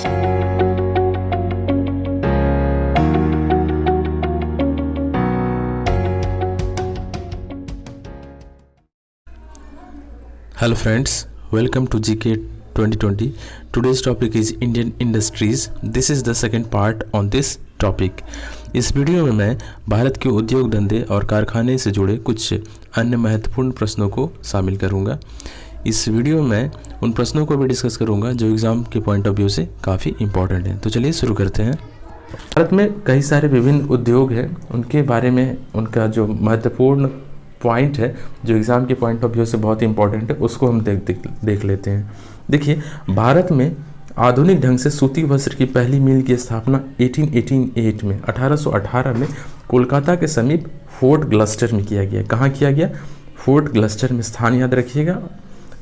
Hello friends, welcome to GK 2020. Today's topic is Indian Industries. This is the second part on this topic. इस video में मैं भारत के उद्योग धंधे और कारखाने से जुड़े कुछ अन्य महत्वपूर्ण प्रश्नों को शामिल करूंगा। इस वीडियो में उन प्रश्नों को भी डिस्कस करूंगा जो एग्ज़ाम के पॉइंट ऑफ व्यू से काफ़ी इंपॉर्टेंट हैं। तो चलिए शुरू करते हैं। भारत में कई सारे विभिन्न उद्योग हैं, उनके बारे में उनका जो महत्वपूर्ण पॉइंट है जो एग्ज़ाम के पॉइंट ऑफ व्यू से बहुत इंपॉर्टेंट है उसको हम देख लेते हैं। देखिए, भारत में आधुनिक ढंग से सूती वस्त्र की पहली मिल की स्थापना 1818 में कोलकाता के समीप फोर्ट ग्लस्टर में किया गया। कहाँ किया गया? फोर्ट ग्लस्टर में, स्थान याद रखिएगा।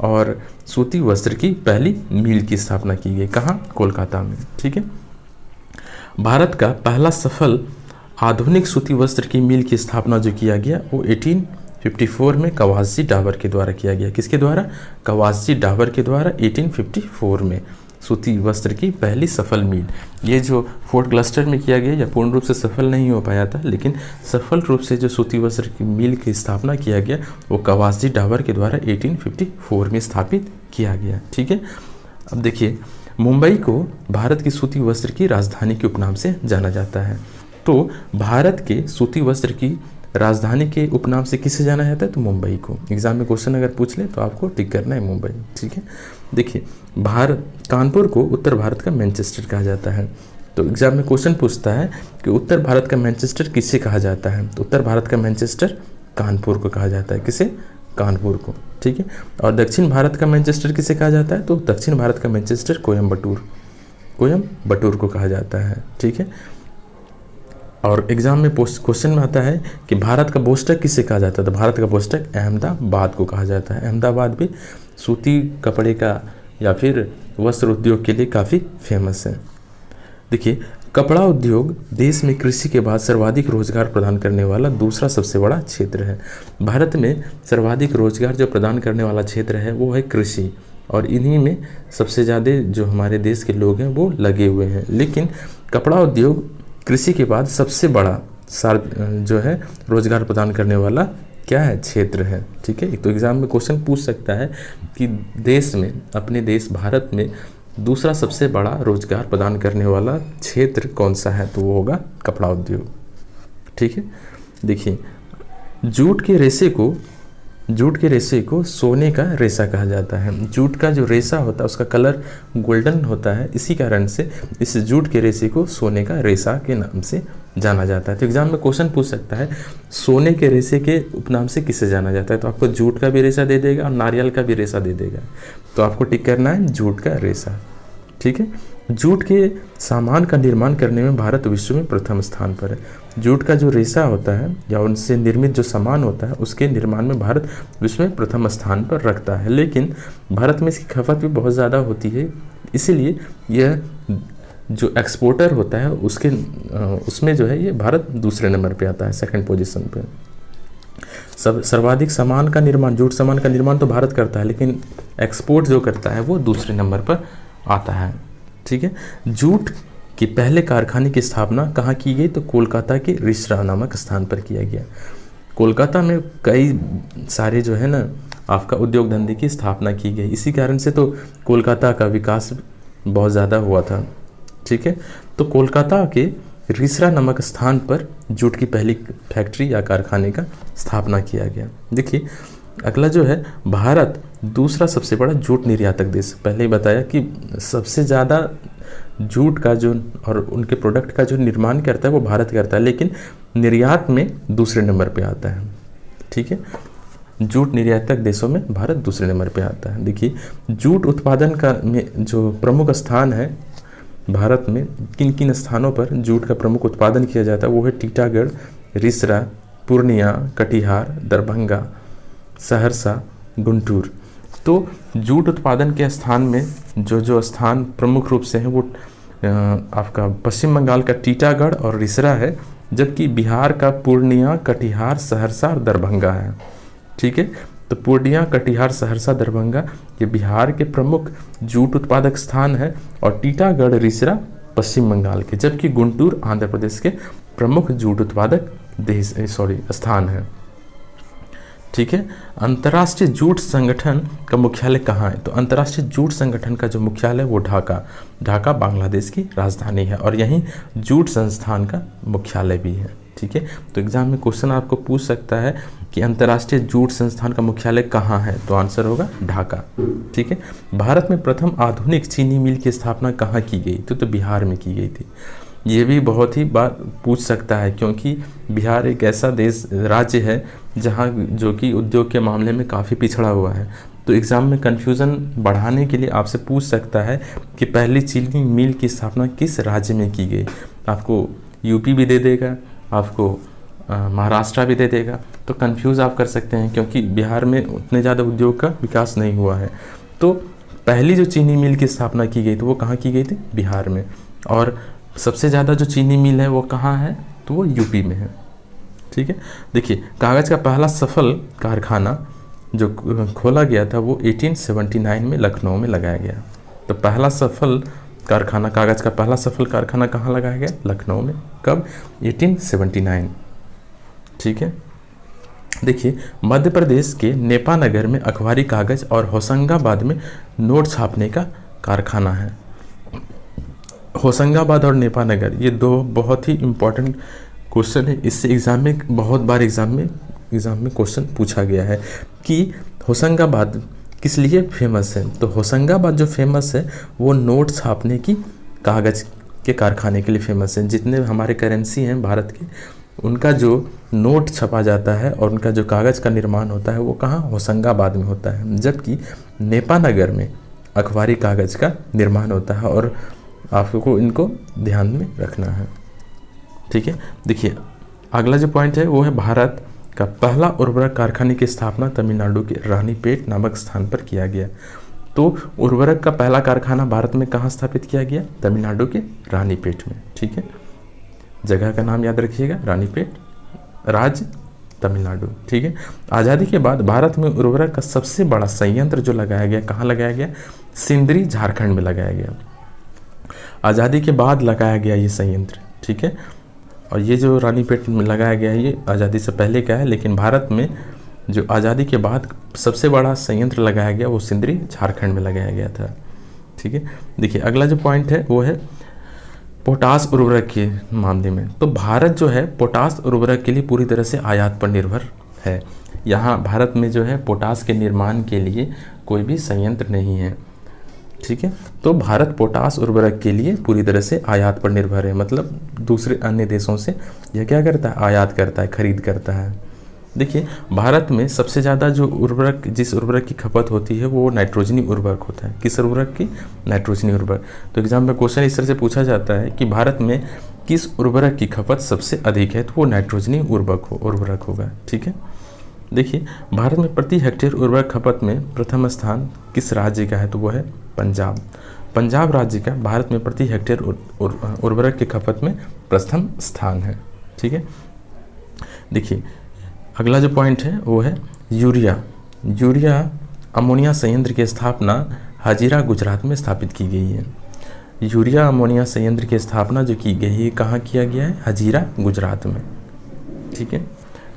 और सूती वस्त्र की पहली मिल की स्थापना की गई कहाँ? कोलकाता में। ठीक है। भारत का पहला सफल आधुनिक सूती वस्त्र की मिल की स्थापना जो किया गया वो 1854 में कवासी डाबर के द्वारा किया गया। किसके द्वारा? कवासी डाबर के द्वारा 1854 में सूती वस्त्र की पहली सफल मिल। ये जो फोर्ट ग्लस्टर में किया गया, यह पूर्ण रूप से सफल नहीं हो पाया था, लेकिन सफल रूप से जो सूती वस्त्र की मिल की स्थापना किया गया वो कवासी डाबर के द्वारा 1854 में स्थापित किया गया। ठीक है। अब देखिए, मुंबई को भारत की सूती वस्त्र की राजधानी के उपनाम से जाना जाता है। तो भारत के सूती वस्त्र की राजधानी के उपनाम से किसे जाना जाता है? तो मुंबई को। एग्जाम में क्वेश्चन अगर पूछ ले तो आपको टिक करना है मुंबई। ठीक है। देखिए, कानपुर को उत्तर भारत का मैनचेस्टर कहा जाता है। तो एग्जाम में क्वेश्चन पूछता है कि उत्तर भारत का मैनचेस्टर किसे कहा जाता है? तो उत्तर भारत का मैनचेस्टर कानपुर को कहा जाता है। किसे? कानपुर को। ठीक है। और दक्षिण भारत का मैनचेस्टर किसे कहा जाता है? तो दक्षिण भारत का मैनचेस्टर कोयम्बटूर को कहा जाता है। ठीक है। और एग्जाम में क्वेश्चन में आता है कि भारत का बोस्टक किसे कहा जाता है? तो भारत का बोस्टक अहमदाबाद को कहा जाता है। अहमदाबाद भी सूती कपड़े का या फिर वस्त्र उद्योग के लिए काफ़ी फेमस है। देखिए, कपड़ा उद्योग देश में कृषि के बाद सर्वाधिक रोजगार प्रदान करने वाला दूसरा सबसे बड़ा क्षेत्र है। भारत में सर्वाधिक रोजगार जो प्रदान करने वाला क्षेत्र है वो है कृषि, और इन्हीं में सबसे ज़्यादा जो हमारे देश के लोग हैं वो लगे हुए हैं। लेकिन कपड़ा उद्योग कृषि के बाद सबसे बड़ा जो है रोजगार प्रदान करने वाला क्या है? क्षेत्र है। ठीक है। तो एग्जाम में क्वेश्चन पूछ सकता है कि देश में, अपने देश भारत में दूसरा सबसे बड़ा रोजगार प्रदान करने वाला क्षेत्र कौन सा है? तो वो होगा कपड़ा उद्योग। ठीक है। देखिए, जूट के रेशे को सोने का रेशा कहा जाता है। जूट का जो रेशा होता है उसका कलर गोल्डन होता है, इसी कारण से इस जूट के रेशे को सोने का रेशा के नाम से जाना जाता है। तो एग्जाम में क्वेश्चन पूछ सकता है सोने के रेशे के उपनाम से किसे जाना जाता है? तो आपको जूट का भी रेशा दे देगा और नारियल का भी रेशा दे देगा। तो आपको टिक करना है जूट का रेशा। ठीक है। जूट के सामान का निर्माण करने में भारत विश्व में प्रथम स्थान पर है। जूट का जो रेशा होता है या उनसे निर्मित जो सामान होता है उसके निर्माण में भारत विश्व में प्रथम स्थान पर रखता है। लेकिन भारत में इसकी खपत भी बहुत ज़्यादा होती है, इसीलिए यह जो एक्सपोर्टर होता है उसमें जो है ये भारत दूसरे नंबर पे आता है, सेकंड पोजीशन पे। सर्वाधिक सामान का निर्माण, जूट सामान का निर्माण तो भारत करता है, लेकिन एक्सपोर्ट जो करता है वो दूसरे नंबर पर आता है। ठीक है। जूट के पहले कारखाने की स्थापना कहाँ की गई? तो कोलकाता के रिसरा नामक स्थान पर किया गया। कोलकाता में कई सारे जो है ना आपका उद्योग धंधे की स्थापना की गई, इसी कारण से तो कोलकाता का विकास बहुत ज़्यादा हुआ था। ठीक है। तो कोलकाता के रिसरा नामक स्थान पर जूट की पहली फैक्ट्री या कारखाने का स्थापना किया गया। देखिए, अगला जो है, भारत दूसरा सबसे बड़ा जूट निर्यातक देश। पहले ही बताया कि सबसे ज़्यादा जूट का जो और उनके प्रोडक्ट का जो निर्माण करता है वो भारत करता है, लेकिन निर्यात में दूसरे नंबर पे आता है। ठीक है। जूट निर्यातक देशों में भारत दूसरे नंबर पे आता है। देखिए, जूट उत्पादन का में जो प्रमुख स्थान है भारत में, किन किन स्थानों पर जूट का प्रमुख उत्पादन किया जाता है वो है टीटागढ़, रिसरा, पूर्णिया, कटिहार, दरभंगा, सहरसा, गुंटूर। तो जूट उत्पादन के स्थान में जो स्थान प्रमुख रूप से हैं वो आपका पश्चिम बंगाल का टीटागढ़ और रिसरा है, जबकि बिहार का पूर्णिया, कटिहार, सहरसा और दरभंगा है। ठीक है। तो पूर्णिया, कटिहार, सहरसा, दरभंगा ये बिहार के प्रमुख जूट उत्पादक स्थान है, और टीटागढ़, रिसरा पश्चिम बंगाल के, जबकि गुंटूर आंध्र प्रदेश के प्रमुख जूट उत्पादक स्थान है। ठीक है। अंतर्राष्ट्रीय जूट संगठन का मुख्यालय कहाँ है? तो अंतर्राष्ट्रीय जूट संगठन का जो मुख्यालय वो ढाका बांग्लादेश की राजधानी है, और यहीं जूट संस्थान का मुख्यालय भी है। ठीक है। तो एग्जाम में क्वेश्चन आपको पूछ सकता है कि अंतर्राष्ट्रीय जूट संस्थान का मुख्यालय कहाँ है? तो आंसर होगा ढाका। ठीक है। भारत में प्रथम आधुनिक चीनी मिल की स्थापना कहाँ की गई? तो बिहार में की गई थी। ये भी बहुत ही बार पूछ सकता है, क्योंकि बिहार एक ऐसा राज्य है जहाँ जो कि उद्योग के मामले में काफ़ी पिछड़ा हुआ है। तो एग्ज़ाम में कन्फ्यूज़न बढ़ाने के लिए आपसे पूछ सकता है कि पहली चीनी मिल की स्थापना किस राज्य में की गई। आपको यूपी भी दे देगा, आपको महाराष्ट्र भी दे देगा, तो कंफ्यूज आप कर सकते हैं, क्योंकि बिहार में उतने ज़्यादा उद्योग का विकास नहीं हुआ है। तो पहली जो चीनी मिल की स्थापना की गई तो वो कहाँ की गई थी? बिहार में। और सबसे ज़्यादा जो चीनी मिल है वो कहाँ है? तो वो यूपी में है। ठीक है। देखिए, कागज़ का पहला सफल कारखाना जो खोला गया था वो 1879 में लखनऊ में लगाया गया। तो पहला सफल कारखाना, कागज़ का पहला सफल कारखाना कहाँ लगाया गया? लखनऊ में। कब? 1879। ठीक है। देखिए, मध्य प्रदेश के नेपानगर में अखबारी कागज़ और होशंगाबाद में नोट छापने का कारखाना है। होशंगाबाद और नेपानगर ये दो बहुत ही इम्पोर्टेंट क्वेश्चन है। इससे एग्ज़ाम में बहुत बार एग्ज़ाम में क्वेश्चन पूछा गया है कि होशंगाबाद किस लिए फेमस है। तो होशंगाबाद जो फेमस है वो नोट छापने की कागज़ के कारखाने के लिए फेमस है। जितने हमारे करेंसी हैं भारत के, उनका जो नोट छपा जाता है और उनका जो कागज़ का निर्माण होता है वो कहाँ? होशंगाबाद में होता है। जबकि नेपानगर में अखबारी कागज़ का निर्माण होता है, और आपको इनको ध्यान में रखना है। ठीक है। देखिए, अगला जो पॉइंट है वो है भारत का पहला उर्वरक कारखाने की स्थापना तमिलनाडु के रानीपेट नामक स्थान पर किया गया। तो उर्वरक का पहला कारखाना भारत में कहाँ स्थापित किया गया? तमिलनाडु के रानीपेट में। ठीक है। जगह का नाम याद रखिएगा, रानीपेट, राज्य तमिलनाडु। ठीक है। आज़ादी के बाद भारत में उर्वरक का सबसे बड़ा संयंत्र जो लगाया गया, कहाँ लगाया गया? सिंदरी, झारखंड में लगाया गया। आज़ादी के बाद लगाया गया ये संयंत्र। ठीक है। और ये जो रानीपेट में लगाया गया है ये आज़ादी से पहले का है, लेकिन भारत में जो आज़ादी के बाद सबसे बड़ा संयंत्र लगाया गया वो सिंदरी, झारखंड में लगाया गया था। ठीक है। देखिए, अगला जो पॉइंट है वो है पोटास उर्वरक के मामले में। तो भारत जो है पोटास उर्वरक के लिए पूरी तरह से आयात पर निर्भर है। यहाँ भारत में जो है पोटास के निर्माण के लिए कोई भी संयंत्र नहीं है। ठीक है। तो भारत पोटास उर्वरक के लिए पूरी तरह से आयात पर निर्भर है, मतलब दूसरे अन्य देशों से यह क्या करता है? आयात करता है, खरीद करता है। देखिए, भारत में सबसे ज़्यादा जो उर्वरक, जिस उर्वरक की खपत होती है वो नाइट्रोजनी उर्वरक होता है। किस उर्वरक की? नाइट्रोजनी उर्वरक। तो एग्जाम में क्वेश्चन इस तरह से पूछा जाता है कि भारत में किस उर्वरक की खपत सबसे अधिक है? तो वो नाइट्रोजनी उर्वरक होगा। ठीक है। देखिए, भारत में प्रति हेक्टेयर उर्वरक खपत में प्रथम स्थान किस राज्य का है? तो वो है पंजाब। पंजाब राज्य का भारत में प्रति हेक्टेयर उर्वरक की खपत में प्रथम स्थान है। ठीक है। देखिए, अगला जो पॉइंट है वो है यूरिया अमोनिया संयंत्र की स्थापना हजीरा, गुजरात में स्थापित की गई है। यूरिया अमोनिया संयंत्र की स्थापना जो की गई है कहाँ किया गया है? हजीरा, गुजरात में। ठीक है।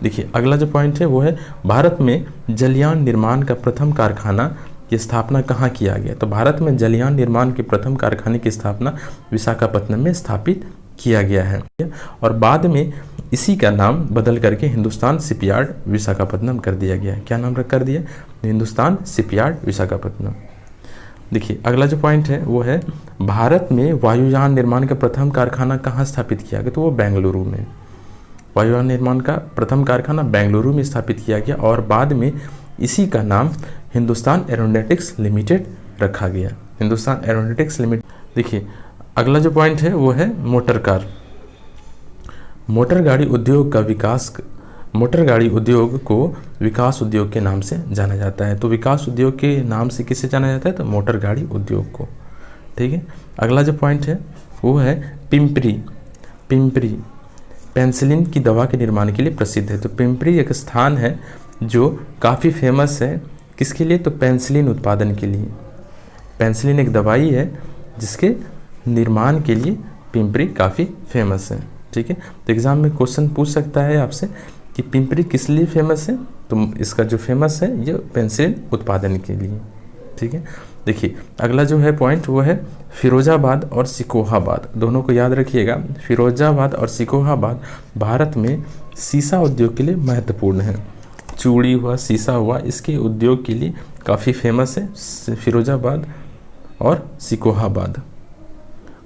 देखिए, अगला जो पॉइंट है वो है भारत में जलयान निर्माण का प्रथम कारखाना की स्थापना कहाँ किया गया? तो भारत में जलयान निर्माण के प्रथम कारखाने की स्थापना विशाखापत्तनम में स्थापित किया गया है, और बाद में इसी का नाम बदल करके हिंदुस्तान शिपयार्ड विशाखापत्तनम कर दिया गया है। क्या नाम कर दिया? हिंदुस्तान शिपयार्ड विशाखापत्तनम। देखिए, अगला जो पॉइंट है वो है भारत में वायुयान निर्माण का प्रथम कारखाना कहाँ स्थापित किया गया? तो वो बेंगलुरु में। वायुयान निर्माण का प्रथम कारखाना बेंगलुरु में स्थापित किया गया, और बाद में इसी का नाम हिंदुस्तान एरोनॉटिक्स लिमिटेड रखा गया। Hindustan aeronautics limited. देखिए, अगला जो पॉइंट है वो है मोटर कार। मोटर गाड़ी उद्योग को विकास उद्योग के नाम से जाना जाता है। तो विकास उद्योग के नाम से किसे जाना जाता है? तो मोटर गाड़ी उद्योग को। ठीक है। अगला जो पॉइंट है वो है पिंपरी पेंसिलिन की दवा के निर्माण के लिए प्रसिद्ध है। तो पिंपरी एक स्थान है जो काफ़ी फेमस है किसके लिए, तो पेनिसिलिन उत्पादन के लिए। पेनिसिलिन एक दवाई है जिसके निर्माण के लिए पिंपरी काफ़ी फेमस है। ठीक है, तो एग्ज़ाम में क्वेश्चन पूछ सकता है आपसे कि पिंपरी किस लिए फेमस है, तो इसका जो फेमस है ये पेनिसिलिन उत्पादन के लिए। ठीक है, देखिए अगला जो है पॉइंट वो है फिरोजाबाद और सिकोहाबाद, दोनों को याद रखिएगा। फिरोजाबाद और सिकोहाबाद भारत में सीसा उद्योग के लिए महत्वपूर्ण है। चूड़ी हुआ, सीसा हुआ, इसके उद्योग के लिए काफ़ी फेमस है फिरोजाबाद और सिकोहाबाद,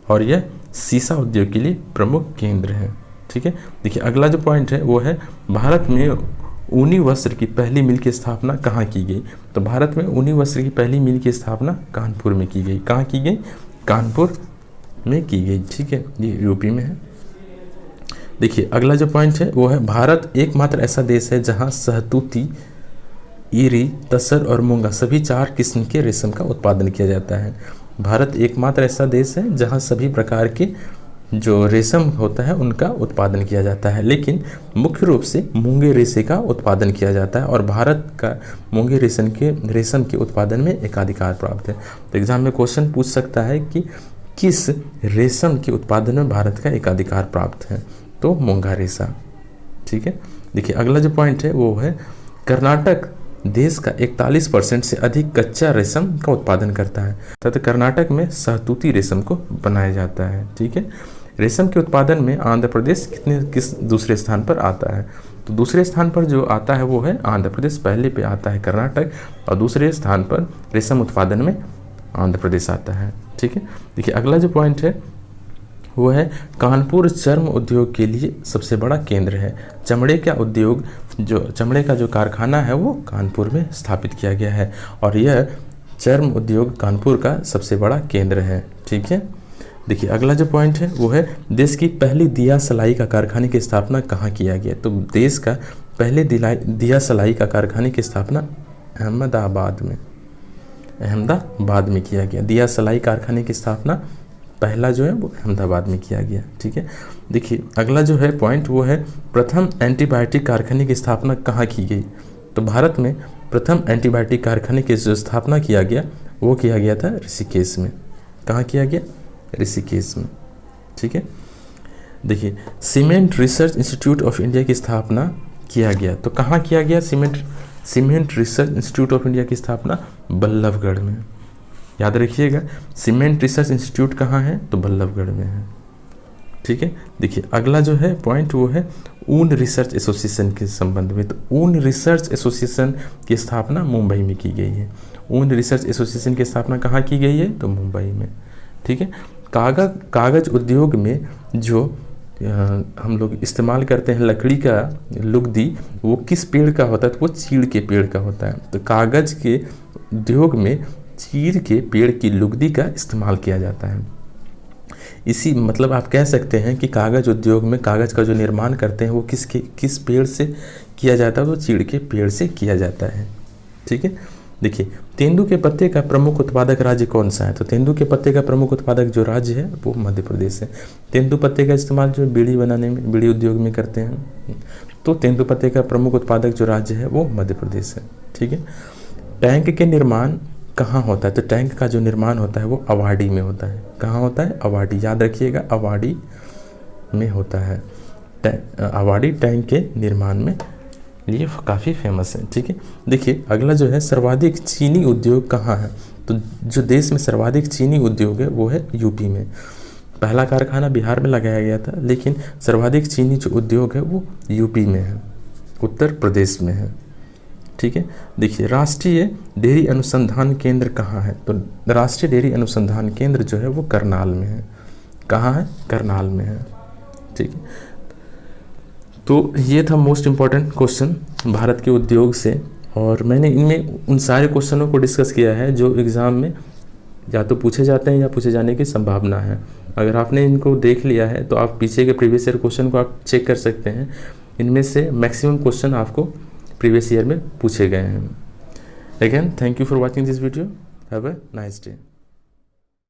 और यह सीसा उद्योग के लिए प्रमुख केंद्र है। ठीक है, देखिए अगला जो पॉइंट है वो है भारत में ऊनी वस्त्र की पहली मिल की स्थापना कहाँ की गई, तो भारत में ऊनी वस्त्र की पहली मिल की स्थापना कानपुर में की गई। कहाँ की गई, कानपुर में की गई। ठीक है, ये यूपी में है। देखिए अगला जो पॉइंट है वो है भारत एकमात्र ऐसा देश है जहाँ सहतूती, ईरी, तसर और मूंगा सभी 4 किस्म के रेशम का उत्पादन किया जाता है। भारत एकमात्र ऐसा देश है जहाँ सभी प्रकार के जो रेशम होता है उनका उत्पादन किया जाता है, लेकिन मुख्य रूप से मूंगे रेशे का उत्पादन किया जाता है और भारत का मूंगे रेशम के उत्पादन में एकाधिकार प्राप्त है। तो एग्जाम में क्वेश्चन पूछ सकता है कि किस रेशम के उत्पादन में भारत का एकाधिकार प्राप्त है, तो मूंगा रेशा। ठीक है, देखिए अगला जो पॉइंट है वो है कर्नाटक देश का 41% से अधिक कच्चा रेशम का उत्पादन करता है तथा कर्नाटक में सहतूती रेशम को बनाया जाता है। ठीक है, रेशम के उत्पादन में आंध्र प्रदेश किस दूसरे स्थान पर आता है, तो दूसरे स्थान पर जो आता है वो है आंध्र प्रदेश, पहले पे आता है कर्नाटक और दूसरे स्थान पर रेशम उत्पादन में आंध्र प्रदेश आता है। ठीक है, देखिए अगला जो पॉइंट है वो है कानपुर चर्म उद्योग के लिए सबसे बड़ा केंद्र है। चमड़े का जो कारखाना है वो कानपुर में स्थापित किया गया है और यह चर्म उद्योग कानपुर का सबसे बड़ा केंद्र है। ठीक है, देखिए अगला जो पॉइंट है वो है देश की पहली दिया सलाई का कारखाने की स्थापना कहाँ किया गया, तो देश का पहले दिया सलाई का कारखाने की स्थापना अहमदाबाद में किया गया। दिया सलाई कारखाने की स्थापना पहला जो है वो अहमदाबाद में किया गया। ठीक है, देखिए अगला जो है पॉइंट वो है प्रथम एंटीबायोटिक कारखाने की स्थापना कहाँ की गई, तो भारत में प्रथम एंटीबायोटिक कारखाने की जो स्थापना किया गया वो किया गया था ऋषिकेश में। कहाँ किया गया, ऋषिकेश में। ठीक है, देखिए cement research institute of India की स्थापना किया गया, तो कहाँ किया गया cement research institute of India की स्थापना बल्लभगढ़ में। याद रखिएगा सीमेंट रिसर्च इंस्टीट्यूट कहाँ है, तो बल्लभगढ़ में है। ठीक है, देखिए अगला जो है पॉइंट वो है ऊन रिसर्च एसोसिएशन के संबंध में, तो ऊन रिसर्च एसोसिएशन की स्थापना मुंबई में की गई है। ऊन रिसर्च एसोसिएशन की स्थापना कहाँ की गई है, तो मुंबई में। ठीक है, कागज उद्योग में जो हम लोग इस्तेमाल करते हैं लकड़ी का लुगदी, वो किस पेड़ का होता है, तो वो चीड़ के पेड़ का होता है। तो कागज के उद्योग में चीड़ के पेड़ की लुगदी का इस्तेमाल किया जाता है। इसी मतलब आप कह सकते हैं कि कागज उद्योग में कागज का जो निर्माण करते हैं वो किस पेड़ से किया जाता है, तो चीड़ के पेड़ से किया जाता है। ठीक है, देखिए तेंदू के पत्ते का प्रमुख उत्पादक राज्य कौन सा है, तो तेंदू के पत्ते का प्रमुख उत्पादक जो राज्य है वो मध्य प्रदेश है। तेंदू पत्ते का इस्तेमाल जो बीड़ी बनाने में, बीड़ी उद्योग में करते हैं, तो तेंदू पत्ते का प्रमुख उत्पादक जो राज्य है वो मध्य प्रदेश है। ठीक है, टैंक के निर्माण कहाँ होता है, तो टैंक का जो निर्माण होता है वो अवाडी में होता है। कहाँ होता है, अवाडी, याद रखिएगा अवाडी में होता है। अवाडी टैंक के निर्माण में ये काफ़ी फेमस है। ठीक है, देखिए अगला जो है सर्वाधिक चीनी उद्योग कहाँ है, तो जो देश में सर्वाधिक चीनी उद्योग है वो है यूपी में। पहला कारखाना बिहार में लगाया गया था, लेकिन सर्वाधिक चीनी जो उद्योग है वो यूपी में है, उत्तर प्रदेश में है। ठीक है, देखिए राष्ट्रीय डेयरी अनुसंधान केंद्र कहाँ है, तो राष्ट्रीय डेयरी अनुसंधान केंद्र जो है वो करनाल में है। कहाँ है, करनाल में है। ठीक है, तो ये था मोस्ट इम्पॉर्टेंट क्वेश्चन भारत के उद्योग से, और मैंने इनमें उन सारे क्वेश्चनों को डिस्कस किया है जो एग्ज़ाम में या तो पूछे जाते हैं या पूछे जाने की संभावना है। अगर आपने इनको देख लिया है तो आप पीछे के प्रीवियस ईयर क्वेश्चन को आप चेक कर सकते हैं। इनमें से मैक्सिमम क्वेश्चन आपको प्रीवियस ईयर में पूछे गए हैं। Again thank you for watching this video, have a nice day.